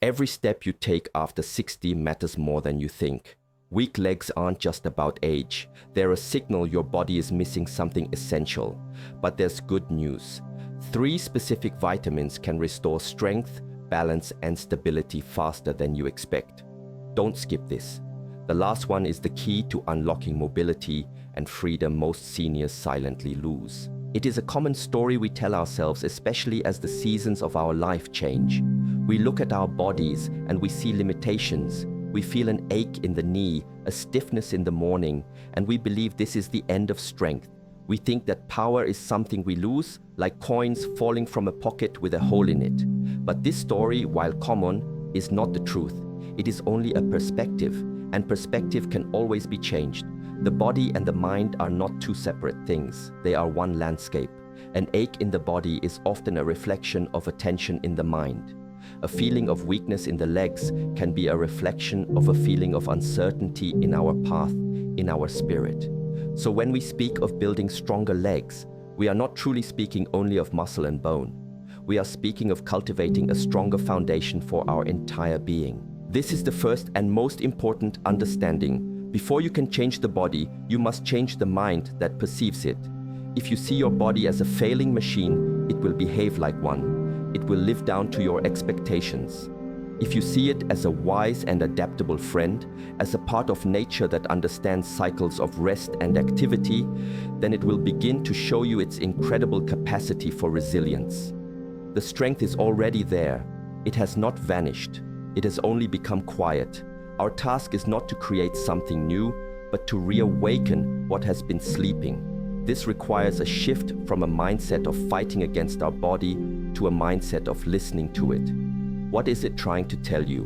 Every step you take after 60 matters more than you think. Weak legs aren't just about age. They're a signal your body is missing something essential. But there's good news. 3 specific vitamins can restore strength, balance, and stability faster than you expect. Don't skip this. The last one is the key to unlocking mobility and freedom most seniors silently lose. It is a common story we tell ourselves, especially as the seasons of our life change. We look at our bodies and we see limitations. We feel an ache in the knee, a stiffness in the morning, and we believe this is the end of strength. We think that power is something we lose, like coins falling from a pocket with a hole in it. But this story, while common, is not the truth. It is only a perspective, and perspective can always be changed. The body and the mind are not two separate things. They are one landscape. An ache in the body is often a reflection of a tension in the mind. A feeling of weakness in the legs can be a reflection of a feeling of uncertainty in our path, in our spirit. So when we speak of building stronger legs, we are not truly speaking only of muscle and bone. We are speaking of cultivating a stronger foundation for our entire being. This is the first and most important understanding. Before you can change the body, you must change the mind that perceives it. If you see your body as a failing machine, it will behave like one. It will live down to your expectations. If you see it as a wise and adaptable friend, as a part of nature that understands cycles of rest and activity, then it will begin to show you its incredible capacity for resilience. The strength is already there. It has not vanished. It has only become quiet. Our task is not to create something new, but to reawaken what has been sleeping. This requires a shift from a mindset of fighting against our body to a mindset of listening to it. What is it trying to tell you?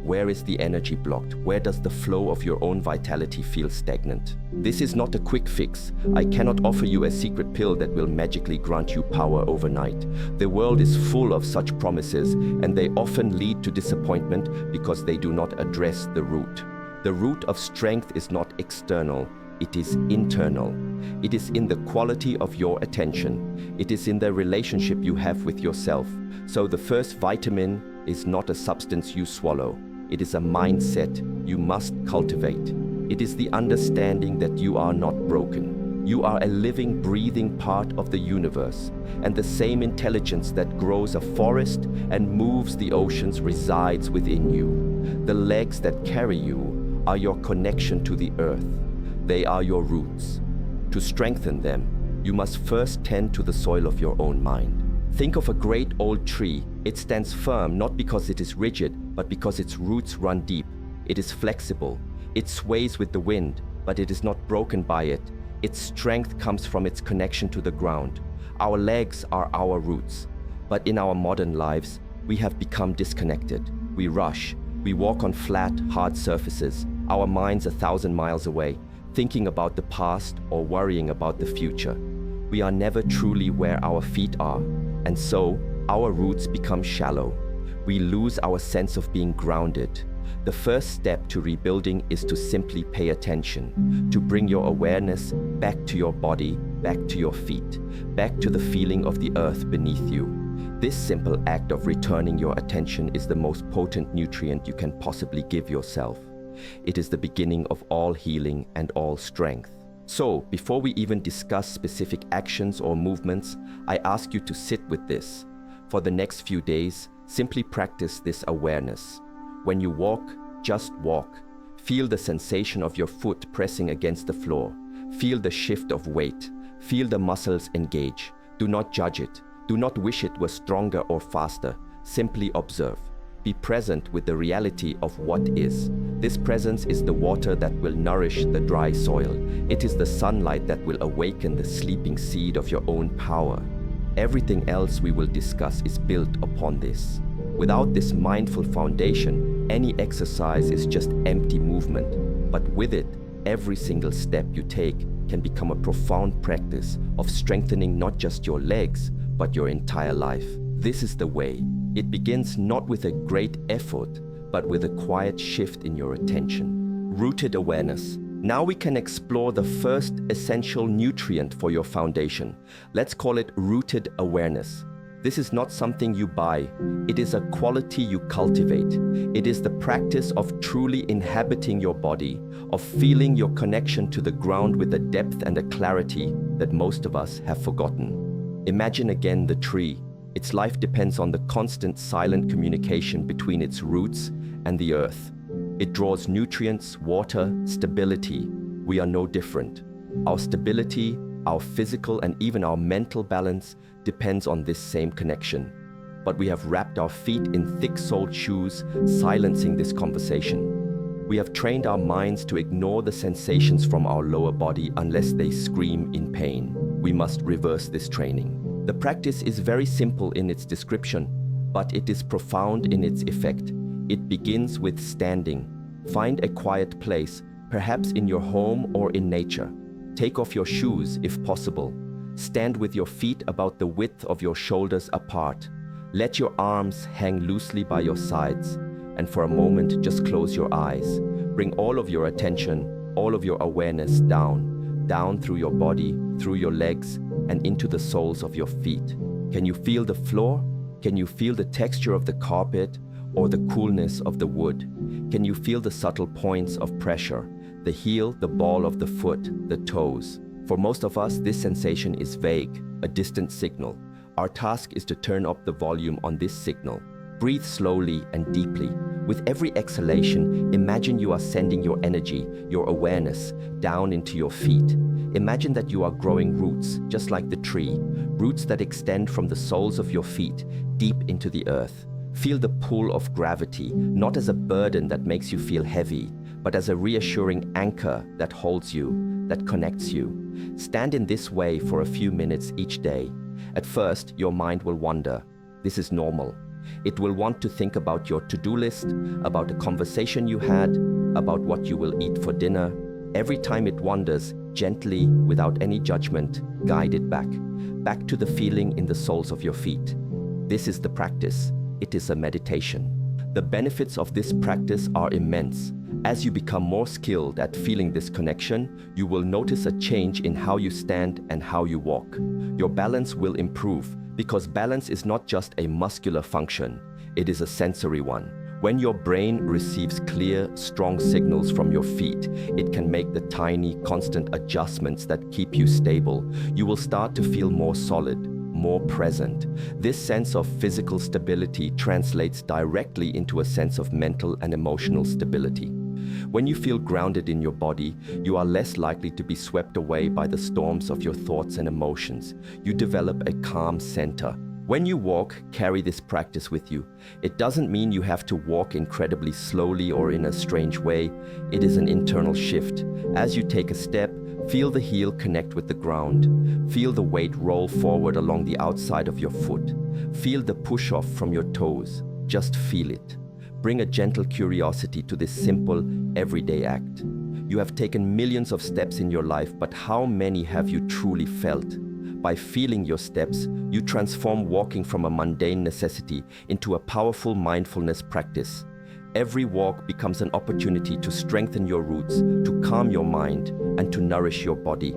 Where is the energy blocked? Where does the flow of your own vitality feel stagnant? This is not a quick fix. I cannot offer you a secret pill that will magically grant you power overnight. The world is full of such promises, and they often lead to disappointment because they do not address the root. The root of strength is not external. It is internal. It is in the quality of your attention. It is in the relationship you have with yourself. So the first vitamin is not a substance you swallow. It is a mindset you must cultivate. It is the understanding that you are not broken. You are a living, breathing part of the universe, and the same intelligence that grows a forest and moves the oceans resides within you. The legs that carry you are your connection to the earth. They are your roots. To strengthen them, you must first tend to the soil of your own mind. Think of a great old tree. It stands firm not because it is rigid, but because its roots run deep. It is flexible. It sways with the wind, but it is not broken by it. Its strength comes from its connection to the ground. Our legs are our roots. But in our modern lives, we have become disconnected. We rush. We walk on flat, hard surfaces. Our minds 1,000 miles away, thinking about the past or worrying about the future. We are never truly where our feet are, and so our roots become shallow. We lose our sense of being grounded. The first step to rebuilding is to simply pay attention, to bring your awareness back to your body, back to your feet, back to the feeling of the earth beneath you. This simple act of returning your attention is the most potent nutrient you can possibly give yourself. It is the beginning of all healing and all strength. So, before we even discuss specific actions or movements, I ask you to sit with this. For the next few days, simply practice this awareness. When you walk, just walk. Feel the sensation of your foot pressing against the floor. Feel the shift of weight. Feel the muscles engage. Do not judge it. Do not wish it were stronger or faster. Simply observe. Be present with the reality of what is. This presence is the water that will nourish the dry soil. It is the sunlight that will awaken the sleeping seed of your own power. Everything else we will discuss is built upon this. Without this mindful foundation, any exercise is just empty movement. But with it, every single step you take can become a profound practice of strengthening not just your legs, but your entire life. This is the way. It begins not with a great effort, but with a quiet shift in your attention. Rooted awareness. Now we can explore the first essential nutrient for your foundation. Let's call it rooted awareness. This is not something you buy. It is a quality you cultivate. It is the practice of truly inhabiting your body, of feeling your connection to the ground with a depth and a clarity that most of us have forgotten. Imagine again the tree. Its life depends on the constant silent communication between its roots and the earth. It draws nutrients, water, stability. We are no different. Our stability, our physical and even our mental balance depends on this same connection. But we have wrapped our feet in thick-soled shoes, silencing this conversation. We have trained our minds to ignore the sensations from our lower body unless they scream in pain. We must reverse this training. The practice is very simple in its description, but it is profound in its effect. It begins with standing. Find a quiet place, perhaps in your home or in nature. Take off your shoes if possible. Stand with your feet about the width of your shoulders apart. Let your arms hang loosely by your sides. And for a moment, just close your eyes. Bring all of your attention, all of your awareness down through your body, through your legs, and into the soles of your feet. Can you feel the floor? Can you feel the texture of the carpet or the coolness of the wood? Can you feel the subtle points of pressure? The heel, the ball of the foot, the toes. For most of us, this sensation is vague, a distant signal. Our task is to turn up the volume on this signal. Breathe slowly and deeply. With every exhalation, imagine you are sending your energy, your awareness, down into your feet. Imagine that you are growing roots, just like the tree, roots that extend from the soles of your feet deep into the earth. Feel the pull of gravity, not as a burden that makes you feel heavy, but as a reassuring anchor that holds you, that connects you. Stand in this way for a few minutes each day. At first, your mind will wander. This is normal. It will want to think about your to-do list, about a conversation you had, about what you will eat for dinner. Every time it wanders, gently, without any judgment, guide it back to the feeling in the soles of your feet. This is the practice. It is a meditation. The benefits of this practice are immense. As you become more skilled at feeling this connection, you will notice a change in how you stand and how you walk. Your balance will improve because balance is not just a muscular function, it is a sensory one. When your brain receives clear, strong signals from your feet, it can make the tiny, constant adjustments that keep you stable. You will start to feel more solid, more present. This sense of physical stability translates directly into a sense of mental and emotional stability. When you feel grounded in your body, you are less likely to be swept away by the storms of your thoughts and emotions. You develop a calm center. When you walk, carry this practice with you. It doesn't mean you have to walk incredibly slowly or in a strange way. It is an internal shift. As you take a step, feel the heel connect with the ground. Feel the weight roll forward along the outside of your foot. Feel the push-off from your toes. Just feel it. Bring a gentle curiosity to this simple, everyday act. You have taken millions of steps in your life, but how many have you truly felt? By feeling your steps, you transform walking from a mundane necessity into a powerful mindfulness practice. Every walk becomes an opportunity to strengthen your roots, to calm your mind, and to nourish your body.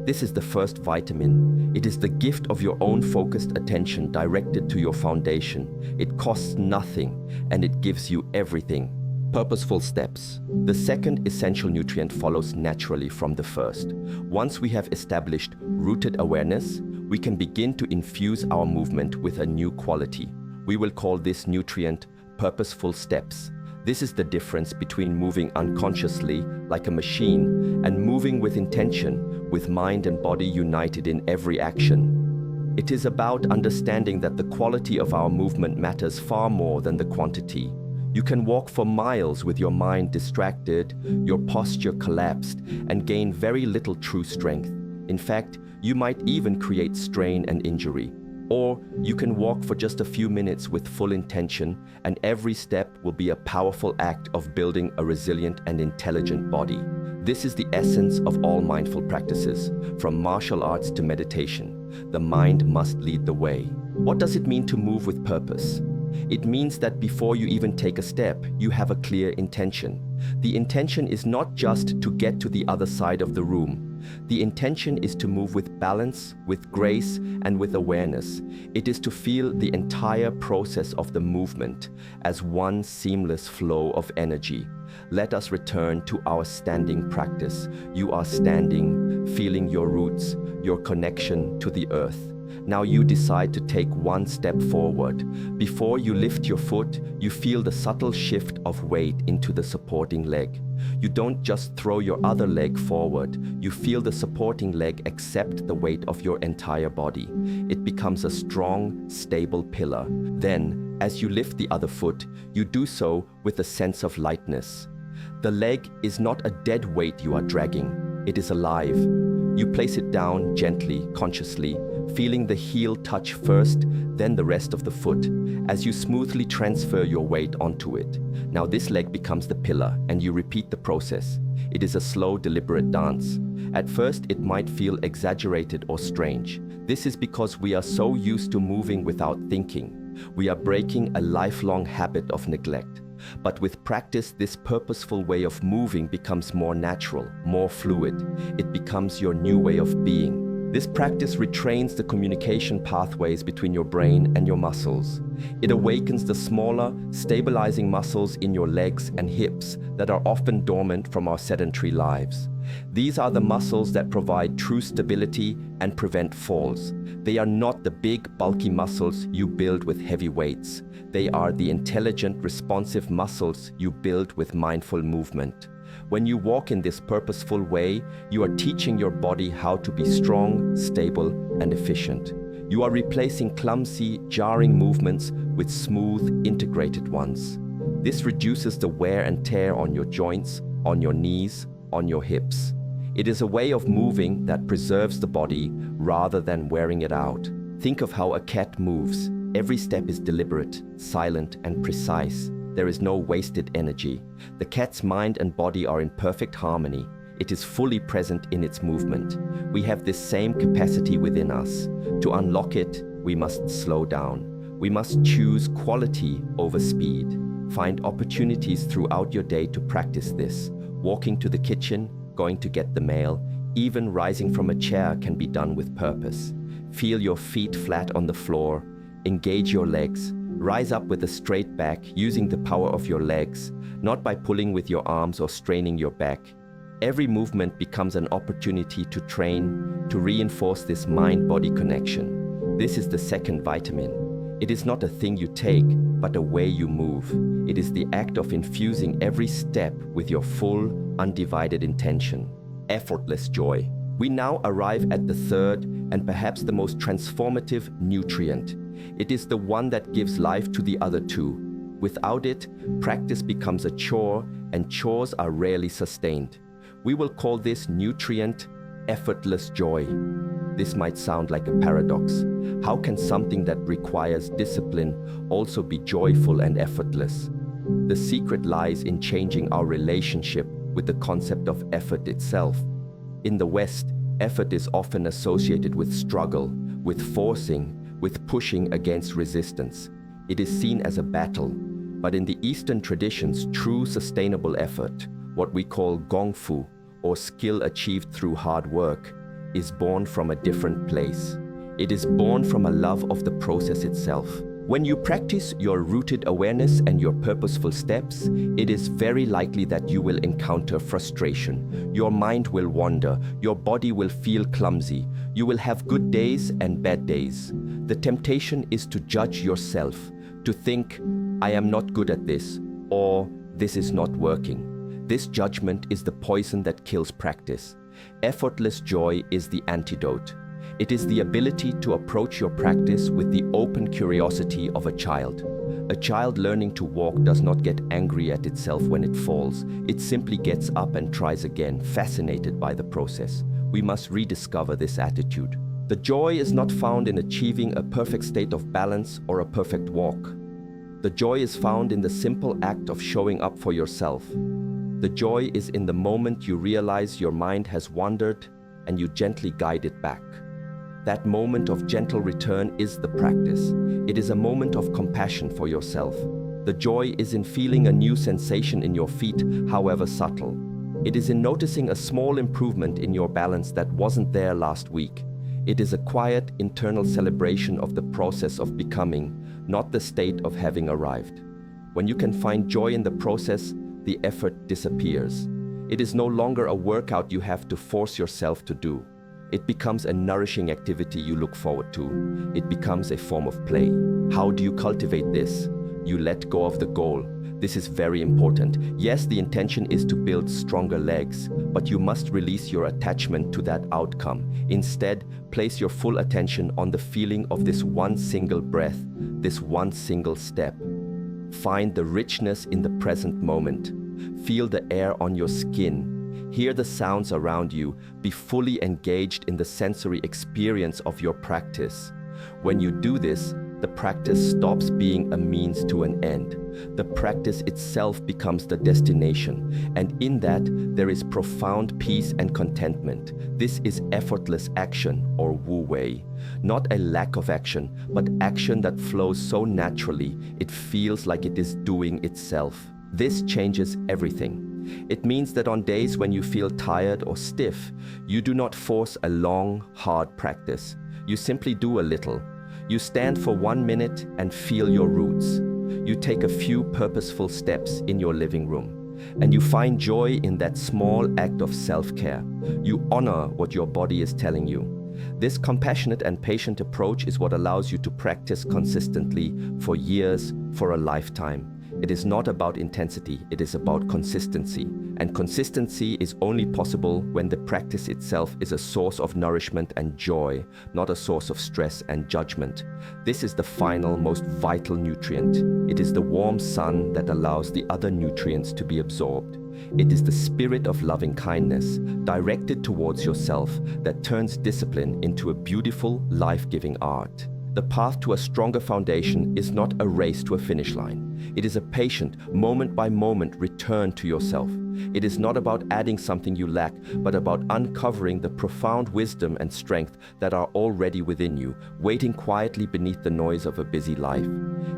This is the first vitamin. It is the gift of your own focused attention directed to your foundation. It costs nothing, and it gives you everything. Purposeful steps. The second essential nutrient follows naturally from the first. Once we have established rooted awareness, we can begin to infuse our movement with a new quality. We will call this nutrient purposeful steps. This is the difference between moving unconsciously, like a machine, and moving with intention, with mind and body united in every action. It is about understanding that the quality of our movement matters far more than the quantity. You can walk for miles with your mind distracted, your posture collapsed, and gain very little true strength. In fact, you might even create strain and injury. Or you can walk for just a few minutes with full intention, and every step will be a powerful act of building a resilient and intelligent body. This is the essence of all mindful practices, from martial arts to meditation. The mind must lead the way. What does it mean to move with purpose? It means that before you even take a step, you have a clear intention. The intention is not just to get to the other side of the room. The intention is to move with balance, with grace, and with awareness. It is to feel the entire process of the movement as one seamless flow of energy. Let us return to our standing practice. You are standing, feeling your roots, your connection to the earth. Now you decide to take one step forward. Before you lift your foot, you feel the subtle shift of weight into the supporting leg. You don't just throw your other leg forward. You feel the supporting leg accept the weight of your entire body. It becomes a strong, stable pillar. Then, as you lift the other foot, you do so with a sense of lightness. The leg is not a dead weight you are dragging. It is alive. You place it down gently, consciously, feeling the heel touch first, then the rest of the foot, as you smoothly transfer your weight onto it. Now this leg becomes the pillar, and you repeat the process. It is a slow, deliberate dance. At first, it might feel exaggerated or strange. This is because we are so used to moving without thinking. We are breaking a lifelong habit of neglect. But with practice, this purposeful way of moving becomes more natural, more fluid. It becomes your new way of being. This practice retrains the communication pathways between your brain and your muscles. It awakens the smaller, stabilizing muscles in your legs and hips that are often dormant from our sedentary lives. These are the muscles that provide true stability and prevent falls. They are not the big, bulky muscles you build with heavy weights. They are the intelligent, responsive muscles you build with mindful movement. When you walk in this purposeful way, you are teaching your body how to be strong, stable, and efficient. You are replacing clumsy, jarring movements with smooth, integrated ones. This reduces the wear and tear on your joints, on your knees, on your hips. It is a way of moving that preserves the body rather than wearing it out. Think of how a cat moves. Every step is deliberate, silent, and precise. There is no wasted energy. The cat's mind and body are in perfect harmony. It is fully present in its movement. We have this same capacity within us. To unlock it, we must slow down. We must choose quality over speed. Find opportunities throughout your day to practice this. Walking to the kitchen, going to get the mail, even rising from a chair can be done with purpose. Feel your feet flat on the floor. Engage your legs. Rise up with a straight back using the power of your legs, not by pulling with your arms or straining your back. Every movement becomes an opportunity to train, to reinforce this mind-body connection. This is the second vitamin. It is not a thing you take, but a way you move. It is the act of infusing every step with your full, undivided intention. Effortless joy. We now arrive at the third and perhaps the most transformative nutrient. It is the one that gives life to the other two. Without it, practice becomes a chore, and chores are rarely sustained. We will call this nutrient effortless joy. This might sound like a paradox. How can something that requires discipline also be joyful and effortless? The secret lies in changing our relationship with the concept of effort itself. In the West, effort is often associated with struggle, with forcing, with pushing against resistance. It is seen as a battle. But in the Eastern traditions, true sustainable effort, what we call gongfu, or skill achieved through hard work, is born from a different place. It is born from a love of the process itself. When you practice your rooted awareness and your purposeful steps, it is very likely that you will encounter frustration. Your mind will wander, your body will feel clumsy, you will have good days and bad days. The temptation is to judge yourself, to think, I am not good at this, or this is not working. This judgment is the poison that kills practice. Effortless joy is the antidote. It is the ability to approach your practice with the open curiosity of a child. A child learning to walk does not get angry at itself when it falls. It simply gets up and tries again, fascinated by the process. We must rediscover this attitude. The joy is not found in achieving a perfect state of balance or a perfect walk. The joy is found in the simple act of showing up for yourself. The joy is in the moment you realize your mind has wandered and you gently guide it back. That moment of gentle return is the practice. It is a moment of compassion for yourself. The joy is in feeling a new sensation in your feet, however subtle. It is in noticing a small improvement in your balance that wasn't there last week. It is a quiet internal celebration of the process of becoming, not the state of having arrived. When you can find joy in the process, the effort disappears. It is no longer a workout you have to force yourself to do. It becomes a nourishing activity you look forward to. It becomes a form of play. How do you cultivate this? You let go of the goal. This is very important. Yes, the intention is to build stronger legs, but you must release your attachment to that outcome. Instead, place your full attention on the feeling of this one single breath, this one single step. Find the richness in the present moment. Feel the air on your skin. Hear the sounds around you. Be fully engaged in the sensory experience of your practice. When you do this, the practice stops being a means to an end. The practice itself becomes the destination, and in that, there is profound peace and contentment. This is effortless action, or Wu Wei. Not a lack of action, but action that flows so naturally, it feels like it is doing itself. This changes everything. It means that on days when you feel tired or stiff, you do not force a long, hard practice. You simply do a little. You stand for 1 minute and feel your roots. You take a few purposeful steps in your living room, and you find joy in that small act of self-care. You honor what your body is telling you. This compassionate and patient approach is what allows you to practice consistently for years, for a lifetime. It is not about intensity, it is about consistency. And consistency is only possible when the practice itself is a source of nourishment and joy, not a source of stress and judgment. This is the final, most vital nutrient. It is the warm sun that allows the other nutrients to be absorbed. It is the spirit of loving kindness, directed towards yourself, that turns discipline into a beautiful, life-giving art. The path to a stronger foundation is not a race to a finish line. It is a patient, moment-by-moment return to yourself. It is not about adding something you lack, but about uncovering the profound wisdom and strength that are already within you, waiting quietly beneath the noise of a busy life.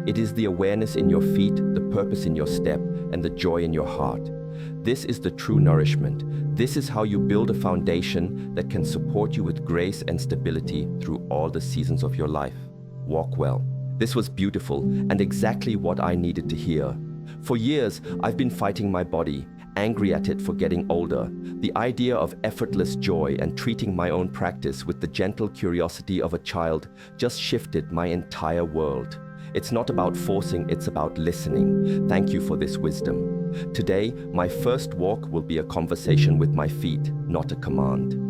It is the awareness in your feet, the purpose in your step, and the joy in your heart. This is the true nourishment. This is how you build a foundation that can support you with grace and stability through all the seasons of your life. Walk well. This was beautiful and exactly what I needed to hear. For years, I've been fighting my body, angry at it for getting older. The idea of effortless joy and treating my own practice with the gentle curiosity of a child just shifted my entire world. It's not about forcing, it's about listening. Thank you for this wisdom. Today, my first walk will be a conversation with my feet, not a command.